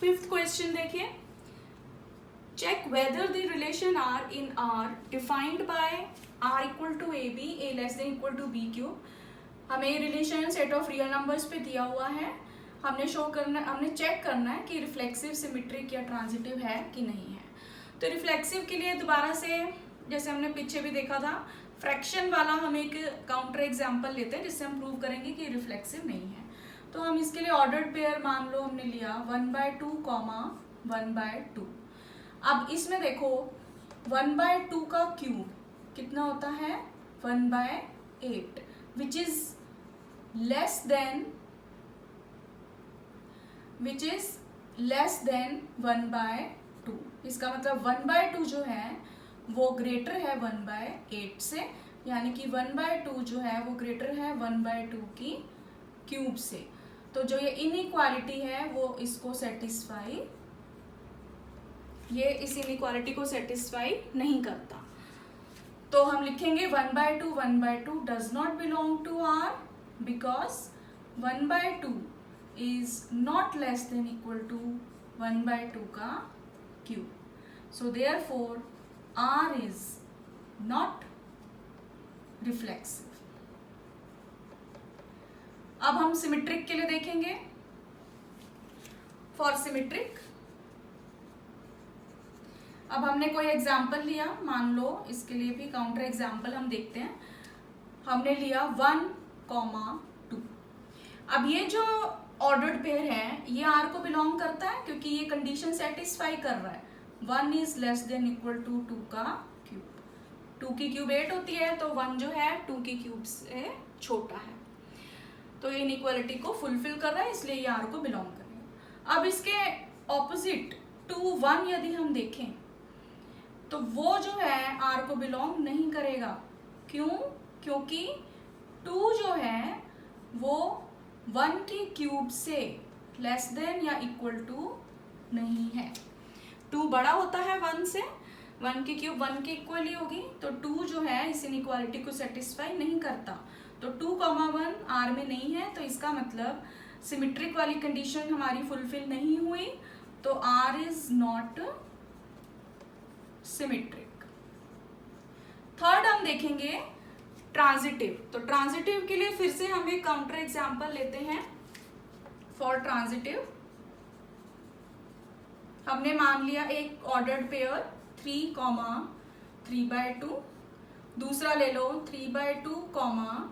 Fifth question देखिए, check whether the relation R in R defined by R equal to a b, a less than equal to b cube. हमें relation set of real numbers पे दिया हुआ है, हमने check करना है कि रिफ्लेक्सिव, सिमेट्रिक या ट्रांजिटिव है कि नहीं है। तो रिफ्लेक्सिव के लिए दोबारा से जैसे हमने पीछे भी देखा था, फ्रैक्शन वाला हम एक काउंटर एग्जांपल लेते हैं जिससे हम प्रूव करेंगे कि रिफ्लेक्सिव नहीं है। तो हम इसके लिए ऑर्डर्ड पेयर मान लो हमने लिया 1/2, 1/2। अब इसमें देखो 1/2 का क्यूब कितना होता है 1/8, विच इज लेस देन 1/2। इसका मतलब 1/2 जो है वो ग्रेटर है 1/8 से, यानी कि 1/2 जो है वो ग्रेटर है 1/2 की क्यूब से। तो जो ये इनइक्वालिटी है वो इसको सेटिस्फाई, ये इस इनइक्वालिटी को सेटिस्फाई नहीं करता। तो हम लिखेंगे 1/2 does not belong to R because 1/2 is not less than equal to 1/2 का cube. So therefore R is not reflexive. अब हम सिमेट्रिक के लिए देखेंगे. फॉर सिमेट्रिक अब हमने कोई एग्जाम्पल लिया, मान लो इसके लिए भी काउंटर एग्जाम्पल हम देखते हैं. हमने लिया 1,2. अब ये जो ऑर्डर्ड पेयर है ये आर को बिलोंग करता है क्योंकि ये कंडीशन सेटिस्फाई कर रहा है. 1 is less than equal to 2 का क्यूब. 2 की क्यूब 8 होती है तो 1 जो है 2 की क्यूब से छोटा है. तो ये इनइक्वालिटी को फुलफिल कर रहा है, इसलिए ये आर को बिलोंग करेगा. अब इसके ऑपोजिट 2, 1 यदि हम देखें तो वो जो है आर को बिलोंग नहीं करेगा. क्यों? क्योंकि 2 जो है वो 1 की क्यूब से लेस देन या इक्वल टू नहीं है. 2 बड़ा होता है 1 से, 1 की क्यूब 1 के इक्वल ही होगी. तो 2 जो है इस इनइक्वालिटी को सेटिस्फाई नहीं करता. तो 2,1 आर में नहीं है, तो इसका मतलब सिमेट्रिक वाली कंडीशन हमारी फुलफिल नहीं हुई. तो R is not symmetric. Third हम देखेंगे ट्रांजिटिव. तो ट्रांजिटिव के लिए फिर से हम एक काउंटर एग्जांपल लेते हैं. फॉर ट्रांजिटिव हमने मान लिया एक ऑर्डर्ड पेयर 3, 3/2. दूसरा ले लो 3/2,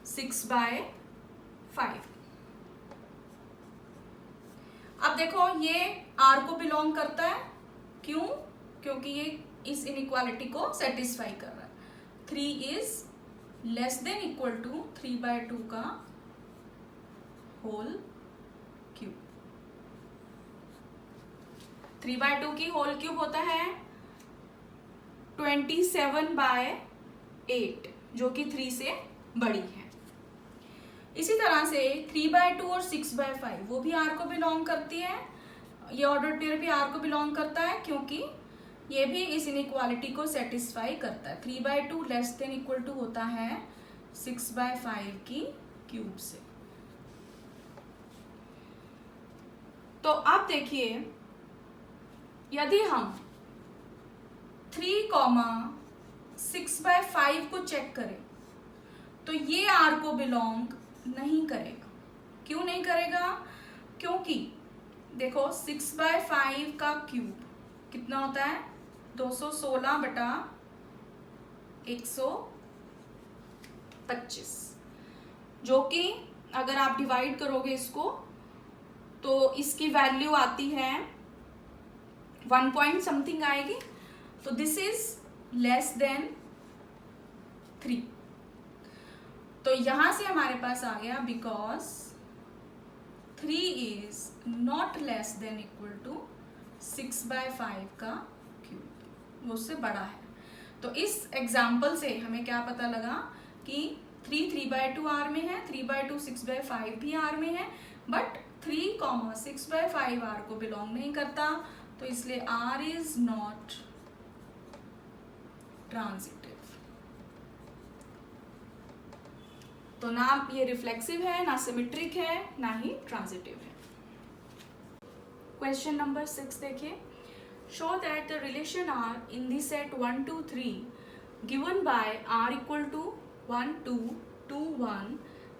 6/5. अब देखो ये आर को बिलोंग करता है. क्यों? क्योंकि ये इस इनइक्वालिटी को सेटिस्फाई कर रहा है. 3 is less than equal to 3/2 का होल क्यूब. 3/2 की होल क्यूब होता है 27/8 जो कि 3 से बड़ी है. इसी तरह से 3/2 और 6/5 वो भी आर को बिलोंग करती है. ये ऑर्डर पेयर भी आर को बिलोंग करता है क्योंकि ये भी इस इनइक्वालिटी को सेटिस्फाई करता है. 3/2 लेस देन इक्वल टू होता है 6/5 की क्यूब से. तो आप देखिए यदि हम 3,6/5 को चेक करें तो ये आर को बिलोंग नहीं करेगा. क्यों नहीं करेगा? क्योंकि देखो 6/5 का क्यूब कितना होता है 216/125, जो कि अगर आप डिवाइड करोगे इसको तो इसकी वैल्यू आती है 1 पॉइंट समथिंग आएगी. तो दिस इज लेस देन 3. तो यहां से हमारे पास आ गया because 3 is not less than equal to 6/5 का क्यूब, वो उससे बड़ा है. तो इस एग्जाम्पल से हमें क्या पता लगा कि 3 3/2 आर में है, 3/2 6/5 भी आर में है, बट 3, 6/5 आर को बिलोंग नहीं करता. तो इसलिए आर इज नॉट ट्रांजिटिव. तो ना ये रिफ्लेक्सिव है, ना सिमेट्रिक है, ना ही ट्रांजिटिव है. क्वेश्चन नंबर 6 देखिए, show that the relation R in the set 1 2 3 given by R equal to 1 2 2 1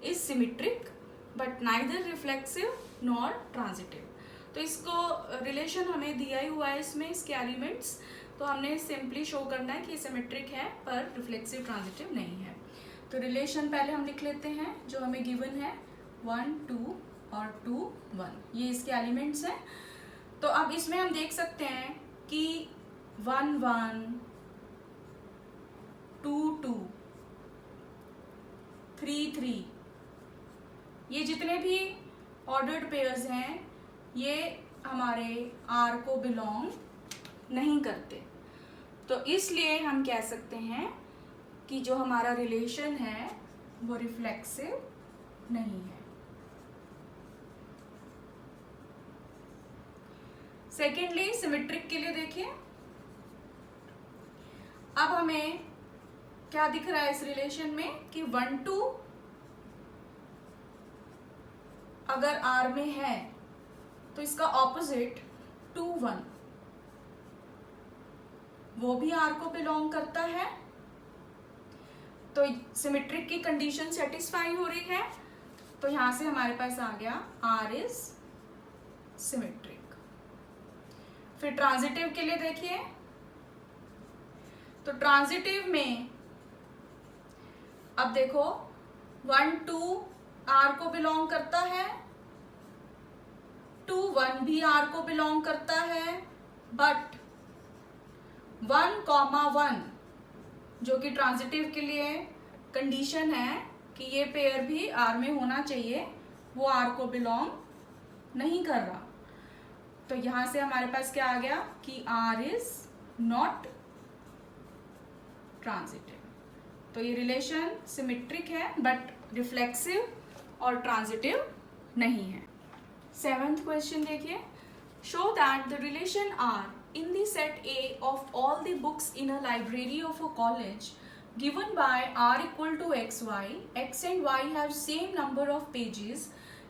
is symmetric but neither reflexive nor transitive. तो इसको रिलेशन हमें दिया ही हुआ है इसमें, इसके एलिमेंट्स, तो हमने सिंपली शो करना है कि सिमेट्रिक है पर रिफ्लेक्सिव ट्रांजिटिव नहीं है। तो रिलेशन पहले हम लिख लेते हैं जो हमें गिवन है 1 2 और 2 1, ये इसके एलिमेंट्स हैं। तो अब इसमें हम देख सकते हैं कि 1 1 2 2 3 3 ये जितने भी ऑर्डर्ड पेयर्स हैं ये हमारे आर को बिलोंग नहीं करते। तो इसलिए हम कह सकते हैं कि जो हमारा रिलेशन है वो रिफ्लेक्सिव नहीं है। सेकेंडली सिमेट्रिक के लिए देखिए, अब हमें क्या दिख रहा है इस रिलेशन में कि 1 2 अगर आर में है तो इसका ऑपोजिट 2 1 वो भी आर को बिलोंग करता है। तो सिमेट्रिक की कंडीशन सेटिस्फाई हो रही है, तो यहां से हमारे पास आ गया आर इज सिमेट्रिक। फिर ट्रांजिटिव के लिए देखिए, तो ट्रांजिटिव में अब देखो 1 2 आर को बिलोंग करता है, 2 1 भी आर को बिलोंग करता है, बट 1 1 जो कि ट्रांजिटिव के लिए कंडीशन है कि ये पेयर भी आर में होना चाहिए, वो आर को बिलोंग नहीं कर रहा। तो यहां से हमारे पास क्या आ गया कि आर इज नॉट ट्रांजिटिव। तो ये रिलेशन सिमेट्रिक है बट रिफ्लेक्सिव और ट्रांजिटिव नहीं है। 7th क्वेश्चन देखिए, show that the relation R in the set A of all the books in a library of a college given by R equal to XY, X and Y have same number of pages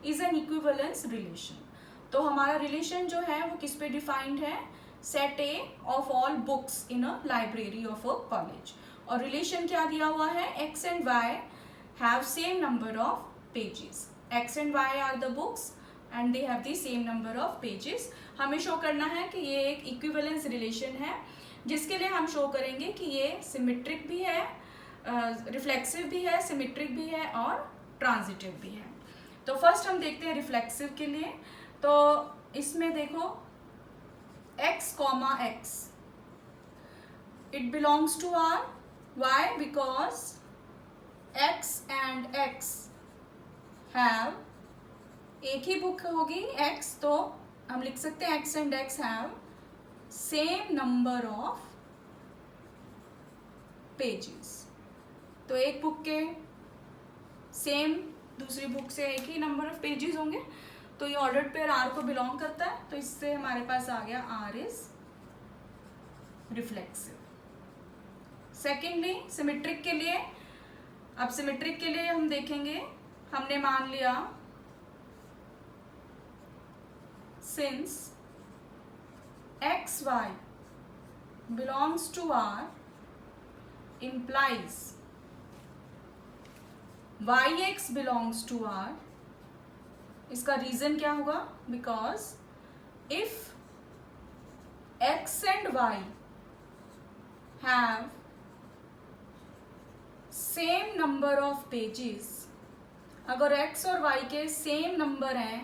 is an equivalence relation। तो हमारा relation जो है वो किस पे defined है, set A of all books in a library of a college. और relation क्या दिया हुआ है, X and Y have same number of pages। X and Y are the books and they have the same number of pages। हमें show करना है कि ये एक इक्विवेलेंस रिलेशन है, जिसके लिए हम शो करेंगे कि ये सिमेट्रिक भी है, रिफ्लेक्सिव भी है, सिमेट्रिक भी है और ट्रांजिटिव भी है। तो फर्स्ट हम देखते हैं रिफ्लेक्सिव के लिए। तो इसमें देखो x, x it belongs to R. Why? Because x and x have, एक ही बुक होगी x, तो हम लिख सकते हैं x and x have same number of pages. तो एक बुक के सेम दूसरी बुक से एक ही नंबर ऑफ पेजेस होंगे, तो ये ऑर्डर्ड पेयर आर को बिलोंग करता है। तो इससे हमारे पास आ गया R is reflexive. Secondly symmetric के लिए, अब सिमेट्रिक के लिए हम देखेंगे, हमने मान लिया since XY belongs to R implies YX belongs to R। इसका रीजन क्या होगा, because if X and Y have same number of pages, अगर X और Y के सेम नंबर हैं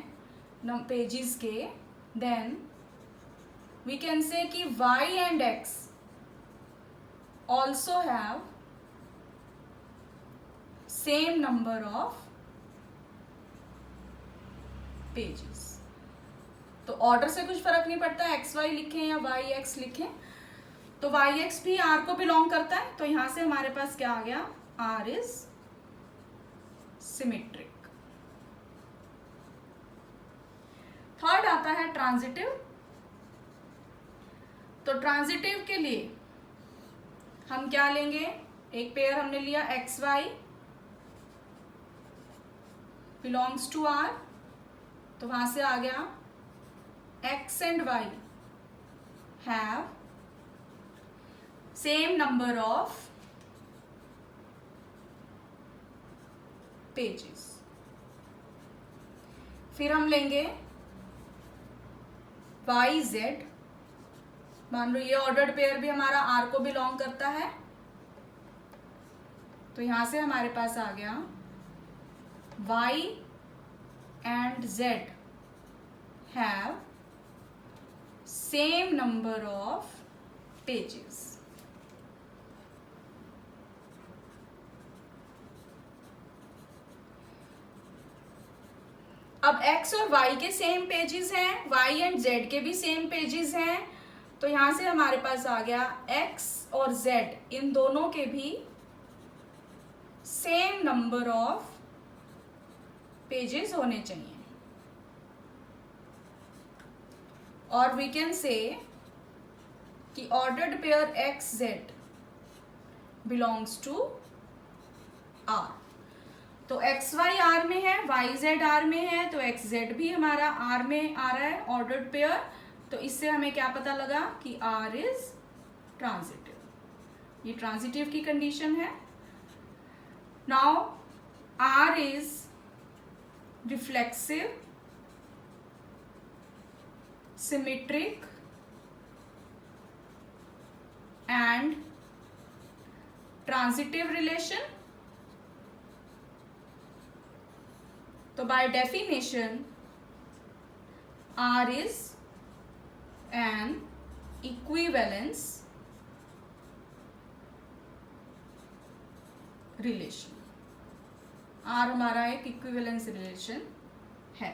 पेजेस के, देन वी कैन से कि Y and X also have same number of pages. तो ऑर्डर से कुछ फर्क नहीं पड़ता, XY लिखें या YX लिखें, तो YX भी R को बिलोंग करता है। तो यहां से हमारे पास क्या आ गया, R इज सिमेट्रिक। थर्ड आता है ट्रांजिटिव। तो ट्रांजिटिव के लिए हम क्या लेंगे, एक पेयर हमने लिया XY बिलोंग्स टू R, तो वहां से आ गया x and y have same number of pages. फिर हम लेंगे वाई जेड, मान लो ये ऑर्डर्ड पेयर भी हमारा आर को बिलोंग करता है, तो यहां से हमारे पास आ गया Y and Z have same number of pages. अब x और y के सेम पेजेस हैं, y एंड z के भी सेम पेजेस हैं, तो यहां से हमारे पास आ गया x और z इन दोनों के भी सेम नंबर ऑफ पेजेस होने चाहिए। और वी कैन से कि ordered pair X Z belongs to R. तो एक्स वाई आर में है, वाई जेड आर में है, तो एक्स जेड भी हमारा आर में आ रहा है ऑर्डर्ड पेयर। तो इससे हमें क्या पता लगा कि आर इज ट्रांजिटिव। ये ट्रांजिटिव की कंडीशन है। Now R is reflexive, symmetric and transitive relation. तो by definition R is an equivalence relation। R हमारा एक इक्विवेलेंस रिलेशन है।